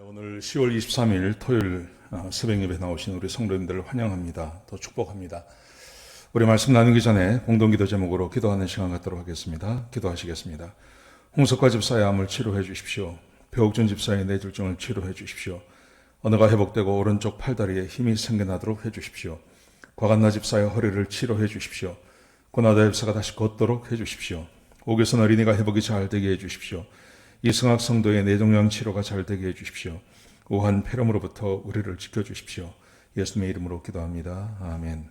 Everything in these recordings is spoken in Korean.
오늘 10월 23일 토요일 새벽 예배 나오신 우리 성도님들을 환영합니다. 또 축복합니다. 우리 말씀 나누기 전에 공동기도 제목으로 기도하는 시간 갖도록 하겠습니다. 기도하시겠습니다. 홍석화 집사의 암을 치료해 주십시오. 배옥준 집사의 뇌졸중을 치료해 주십시오. 언어가 회복되고 오른쪽 팔다리에 힘이 생겨나도록 해 주십시오. 과간나 집사의 허리를 치료해 주십시오. 고나다 집사가 다시 걷도록 해 주십시오. 오교선 어린이가 회복이 잘 되게 해 주십시오. 이승학 성도의 뇌종양 치료가 잘 되게 해주십시오. 우한 폐렴으로부터 우리를 지켜주십시오. 예수님의 이름으로 기도합니다. 아멘.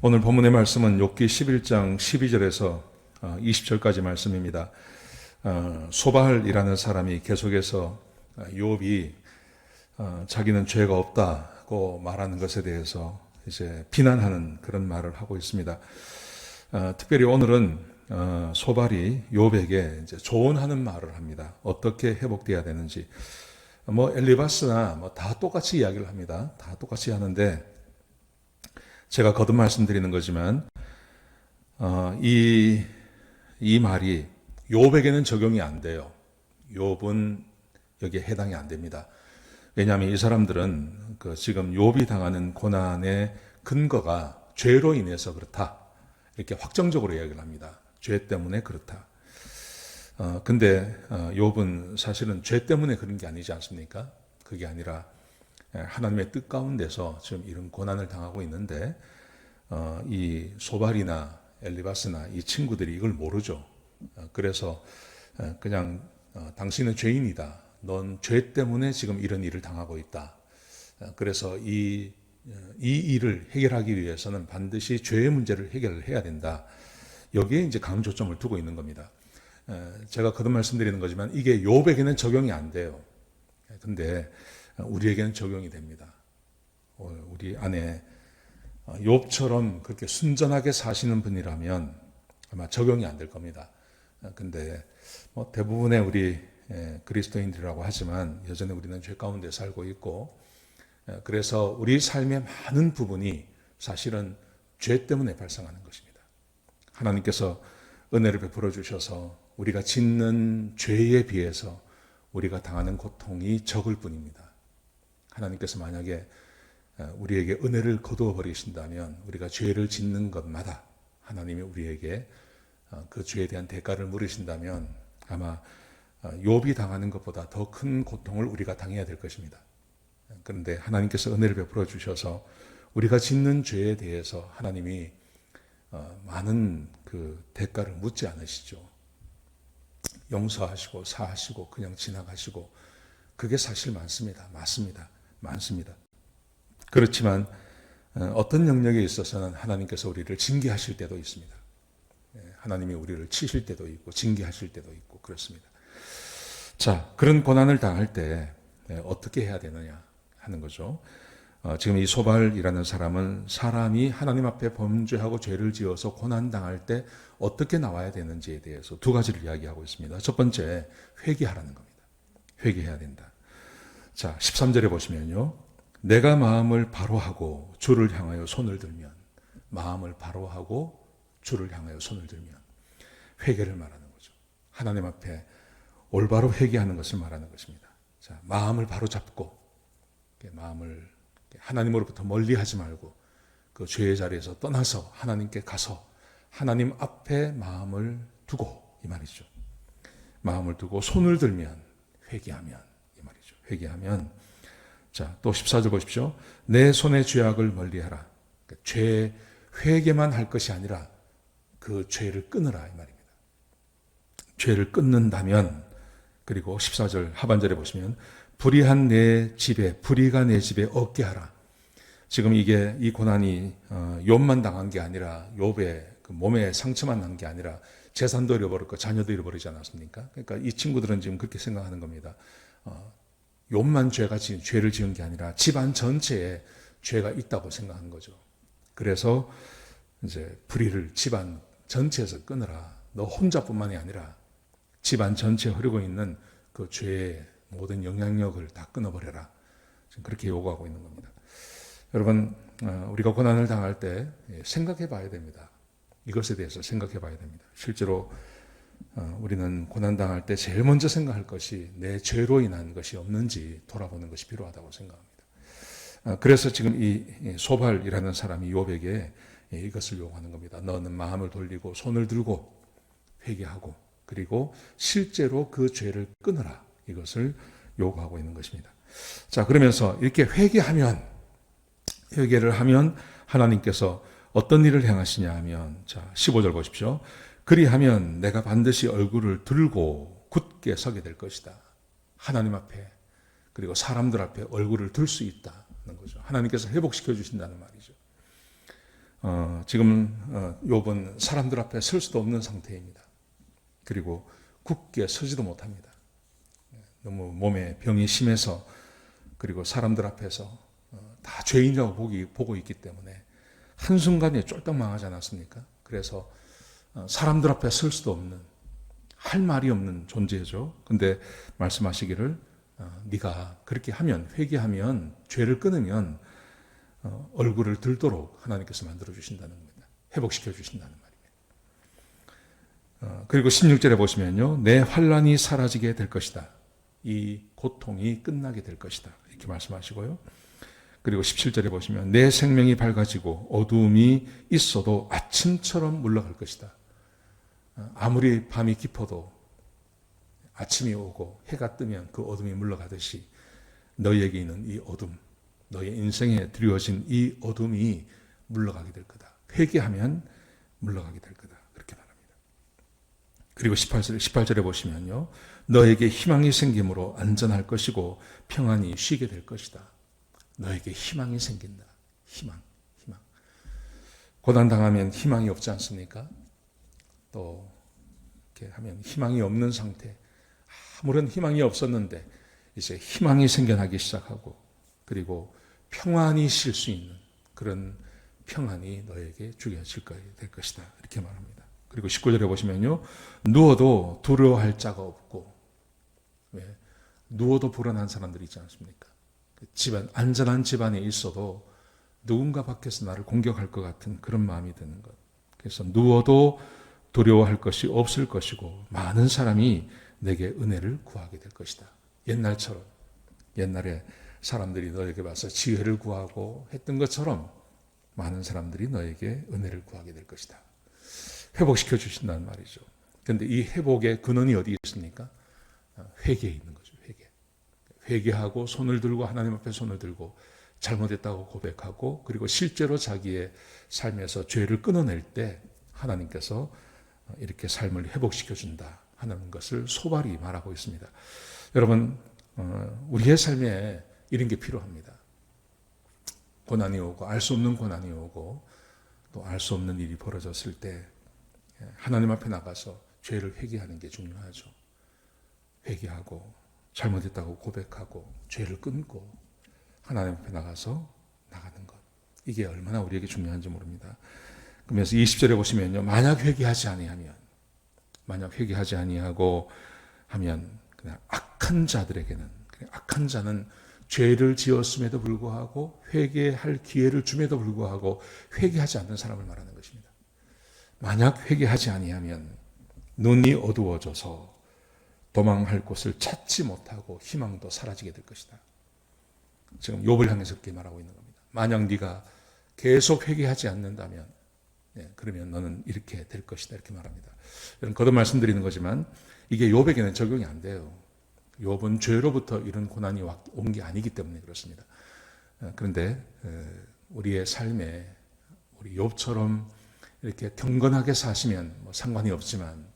오늘 본문의 말씀은 욥기 11장 12절에서 20절까지 말씀입니다. 소발이라는 사람이 계속해서 욥이 자기는 죄가 없다고 말하는 것에 대해서 이제 비난하는 그런 말을 하고 있습니다. 특별히 오늘은 소발이 욥에게 이제 조언하는 말을 합니다. 어떻게 회복돼야 되는지. 엘리바스나 다 똑같이 이야기를 합니다. 다 똑같이 하는데 제가 거듭 말씀드리는 거지만 이 말이 욥에게는 적용이 안 돼요. 욥은 여기에 해당이 안 됩니다. 왜냐하면 이 사람들은 지금 욥이 당하는 고난의 근거가 죄로 인해서 그렇다. 이렇게 확정적으로 이야기를 합니다. 죄 때문에 그렇다. 근데 욥은 사실은 죄 때문에 그런 게 아니지 않습니까? 그게 아니라 하나님의 뜻 가운데서 지금 이런 고난을 당하고 있는데 이 소발이나 엘리바스나 이 친구들이 이걸 모르죠. 그래서 그냥 당신은 죄인이다. 넌 죄 때문에 지금 이런 일을 당하고 있다. 그래서 이 일을 해결하기 위해서는 반드시 죄의 문제를 해결을 해야 된다. 여기에 이제 강조점을 두고 있는 겁니다. 제가 거듭 말씀드리는 거지만 이게 욥에게는 적용이 안 돼요. 근데 우리에게는 적용이 됩니다. 우리 안에 욥처럼 그렇게 순전하게 사시는 분이라면 아마 적용이 안 될 겁니다. 근데 대부분의 우리 그리스도인들이라고 하지만 여전히 우리는 죄 가운데 살고 있고 그래서 우리 삶의 많은 부분이 사실은 죄 때문에 발생하는 것입니다. 하나님께서 은혜를 베풀어 주셔서 우리가 짓는 죄에 비해서 우리가 당하는 고통이 적을 뿐입니다. 하나님께서 만약에 우리에게 은혜를 거두어 버리신다면 우리가 죄를 짓는 것마다 하나님이 우리에게 그 죄에 대한 대가를 물으신다면 아마 욥이 당하는 것보다 더 큰 고통을 우리가 당해야 될 것입니다. 그런데 하나님께서 은혜를 베풀어 주셔서 우리가 짓는 죄에 대해서 하나님이 많은 그 대가를 묻지 않으시죠. 용서하시고 사하시고 그냥 지나가시고 그게 사실 많습니다. 많습니다. 그렇지만 어떤 영역에 있어서는 하나님께서 우리를 징계하실 때도 있습니다. 하나님이 우리를 치실 때도 있고 징계하실 때도 있고 그렇습니다. 자, 그런 고난을 당할 때 어떻게 해야 되느냐 하는 거죠. 지금 이 소발이라는 사람은 사람이 하나님 앞에 범죄하고 죄를 지어서 고난당할 때 어떻게 나와야 되는지에 대해서 두 가지를 이야기하고 있습니다. 첫 번째, 회개하라는 겁니다. 회개해야 된다. 자, 13절에 보시면요. 내가 마음을 바로하고 주를 향하여 손을 들면, 마음을 바로하고 주를 향하여 손을 들면 회개를 말하는 거죠. 하나님 앞에 올바로 회개하는 것을 말하는 것입니다. 자, 마음을 바로 잡고 마음을 하나님으로부터 멀리 하지 말고 그 죄의 자리에서 떠나서 하나님께 가서 하나님 앞에 마음을 두고 이 말이죠. 마음을 두고 손을 들면 회개하면 이 말이죠. 회개하면 자, 또 14절 보십시오. 내 손의 죄악을 멀리하라. 그러니까 죄 회개만 할 것이 아니라 그 죄를 끊으라 이 말입니다. 죄를 끊는다면 그리고 14절 하반절에 보시면 불의가 내 집에 없게 하라. 지금 이 고난이 욥만 당한 게 아니라 욥의 그 몸에 상처만 난 게 아니라 재산도 잃어버렸고 자녀도 잃어버리지 않았습니까? 그러니까 이 친구들은 지금 그렇게 생각하는 겁니다. 욥만 죄를 지은 게 아니라 집안 전체에 죄가 있다고 생각한 거죠. 그래서 이제 불의를 집안 전체에서 끊으라. 너 혼자뿐만이 아니라 집안 전체에 흐르고 있는 그 죄의 모든 영향력을 다 끊어버려라. 지금 그렇게 요구하고 있는 겁니다. 여러분, 우리가 고난을 당할 때 생각해 봐야 됩니다. 이것에 대해서 생각해 봐야 됩니다. 실제로 우리는 고난당할 때 제일 먼저 생각할 것이 내 죄로 인한 것이 없는지 돌아보는 것이 필요하다고 생각합니다. 그래서 지금 이 소발이라는 사람이 욥에게 이것을 요구하는 겁니다. 너는 마음을 돌리고 손을 들고 회개하고 그리고 실제로 그 죄를 끊으라. 이것을 요구하고 있는 것입니다. 자, 그러면서 이렇게 회개를 하면 하나님께서 어떤 일을 행하시냐 하면, 자, 15절 보십시오. 그리하면 내가 반드시 얼굴을 들고 굳게 서게 될 것이다. 하나님 앞에 그리고 사람들 앞에 얼굴을 들 수 있다는 거죠. 하나님께서 회복시켜 주신다는 말이죠. 지금 욥은 사람들 앞에 설 수도 없는 상태입니다. 그리고 굳게 서지도 못합니다. 너무 몸에 병이 심해서 그리고 사람들 앞에서 다 죄인이라고 보고 있기 때문에 한순간에 쫄딱 망하지 않았습니까? 그래서 사람들 앞에 설 수도 없는, 할 말이 없는 존재죠. 근데 말씀하시기를 네가 그렇게 하면, 회개하면, 죄를 끊으면 얼굴을 들도록 하나님께서 만들어 주신다는 겁니다. 회복시켜 주신다는 말입니다. 그리고 16절에 보시면요, 내 환난이 사라지게 될 것이다. 이 고통이 끝나게 될 것이다. 이렇게 말씀하시고요. 그리고 17절에 보시면 내 생명이 밝아지고 어두움이 있어도 아침처럼 물러갈 것이다. 아무리 밤이 깊어도 아침이 오고 해가 뜨면 그 어둠이 물러가듯이 너희에게 있는 이 어둠, 너희 인생에 드리워진 이 어둠이 물러가게 될 거다. 회개하면 물러가게 될 거다. 그렇게 말합니다. 그리고 18절에 보시면요, 너에게 희망이 생김으로 안전할 것이고 평안히 쉬게 될 것이다. 너에게 희망이 생긴다. 희망. 고난당하면 희망이 없지 않습니까? 또 이렇게 하면 희망이 없는 상태. 아무런 희망이 없었는데 이제 희망이 생겨나기 시작하고 그리고 평안히 쉴 수 있는 그런 평안이 너에게 주어질 될 것이다. 이렇게 말합니다. 그리고 19절에 보시면요, 누워도 두려워할 자가 없고, 왜? 누워도 불안한 사람들이 있지 않습니까? 집안, 안전한 집안에 있어도 누군가 밖에서 나를 공격할 것 같은 그런 마음이 드는 것. 그래서 누워도 두려워할 것이 없을 것이고 많은 사람이 내게 은혜를 구하게 될 것이다. 옛날처럼, 옛날에 사람들이 너에게 와서 지혜를 구하고 했던 것처럼 많은 사람들이 너에게 은혜를 구하게 될 것이다. 회복시켜 주신다는 말이죠. 그런데 이 회복의 근원이 어디 있습니까? 회개에 있는 거죠. 회개하고 손을 들고 하나님 앞에 손을 들고 잘못했다고 고백하고 그리고 실제로 자기의 삶에서 죄를 끊어낼 때 하나님께서 이렇게 삶을 회복시켜 준다 하는 것을 소발이 말하고 있습니다. 여러분, 우리의 삶에 이런 게 필요합니다. 고난이 오고 알 수 없는 고난이 오고 또 알 수 없는 일이 벌어졌을 때 하나님 앞에 나가서 죄를 회개하는 게 중요하죠. 회개하고 잘못했다고 고백하고 죄를 끊고 하나님 앞에 나가서 나가는 것. 이게 얼마나 우리에게 중요한지 모릅니다. 그러면서 20절에 보시면요, 만약 회개하지 아니하고 하면 그냥 악한 자들에게는, 악한 자는 죄를 지었음에도 불구하고 회개할 기회를 줌에도 불구하고 회개하지 않는 사람을 말하는 것입니다. 만약 회개하지 아니하면 눈이 어두워져서 도망할 곳을 찾지 못하고 희망도 사라지게 될 것이다. 지금 욥을 향해서 그렇게 말하고 있는 겁니다. 만약 네가 계속 회개하지 않는다면 그러면 너는 이렇게 될 것이다. 이렇게 말합니다. 여러분, 거듭 말씀드리는 거지만 이게 욥에게는 적용이 안 돼요. 욥은 죄로부터 이런 고난이 온 게 아니기 때문에 그렇습니다. 그런데 우리의 삶에 우리 욥처럼 이렇게 경건하게 사시면 뭐 상관이 없지만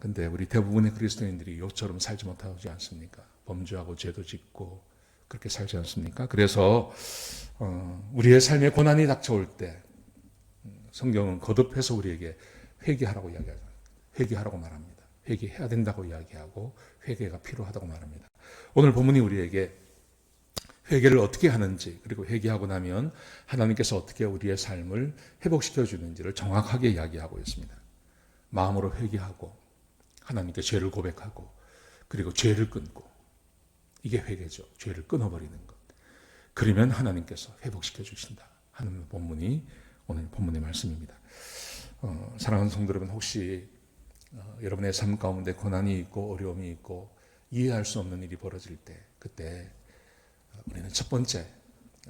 근데 우리 대부분의 그리스도인들이 욥처럼 살지 못하지 않습니까? 범죄하고 죄도 짓고 그렇게 살지 않습니까? 그래서 우리의 삶에 고난이 닥쳐올 때 성경은 거듭해서 우리에게 회개하라고 이야기하죠. 회개하라고 말합니다. 회개해야 된다고 이야기하고 회개가 필요하다고 말합니다. 오늘 본문이 우리에게 회개를 어떻게 하는지 그리고 회개하고 나면 하나님께서 어떻게 우리의 삶을 회복시켜 주는지를 정확하게 이야기하고 있습니다. 마음으로 회개하고 하나님께 죄를 고백하고 그리고 죄를 끊고 이게 회개죠. 죄를 끊어버리는 것. 그러면 하나님께서 회복시켜 주신다 하는 본문이 오늘 본문의 말씀입니다. 사랑하는 성도 여러분, 혹시 여러분의 삶 가운데 고난이 있고 어려움이 있고 이해할 수 없는 일이 벌어질 때 그때 우리는 첫 번째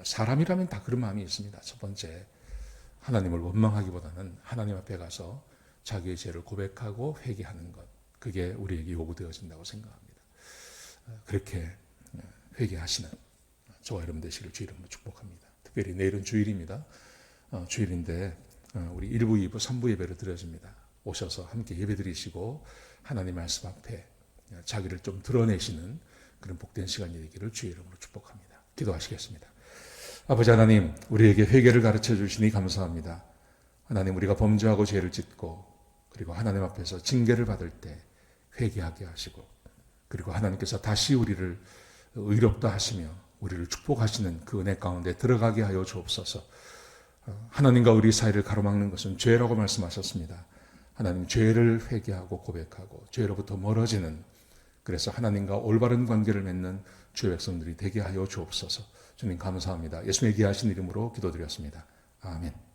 사람이라면 다 그런 마음이 있습니다. 첫 번째 하나님을 원망하기보다는 하나님 앞에 가서 자기의 죄를 고백하고 회개하는 것 그게 우리에게 요구되어진다고 생각합니다. 그렇게 회개하시는 저와 여러분 되시기를 주 이름으로 축복합니다. 특별히 내일은 주일입니다. 주일인데 우리 1부, 2부, 3부 예배를 드려집니다. 오셔서 함께 예배 드리시고 하나님 말씀 앞에 자기를 좀 드러내시는 그런 복된 시간이 되기를 주의 이름으로 축복합니다. 기도하시겠습니다. 아버지 하나님, 우리에게 회개를 가르쳐 주시니 감사합니다. 하나님, 우리가 범죄하고 죄를 짓고 그리고 하나님 앞에서 징계를 받을 때 회개하게 하시고 그리고 하나님께서 다시 우리를 의롭다 하시며 우리를 축복하시는 그 은혜 가운데 들어가게 하여 주옵소서. 하나님과 우리 사이를 가로막는 것은 죄라고 말씀하셨습니다. 하나님, 죄를 회개하고 고백하고 죄로부터 멀어지는 그래서 하나님과 올바른 관계를 맺는 주의 백성들이 되게 하여 주옵소서. 주님 감사합니다. 예수님의 귀하신 이름으로 기도드렸습니다. 아멘.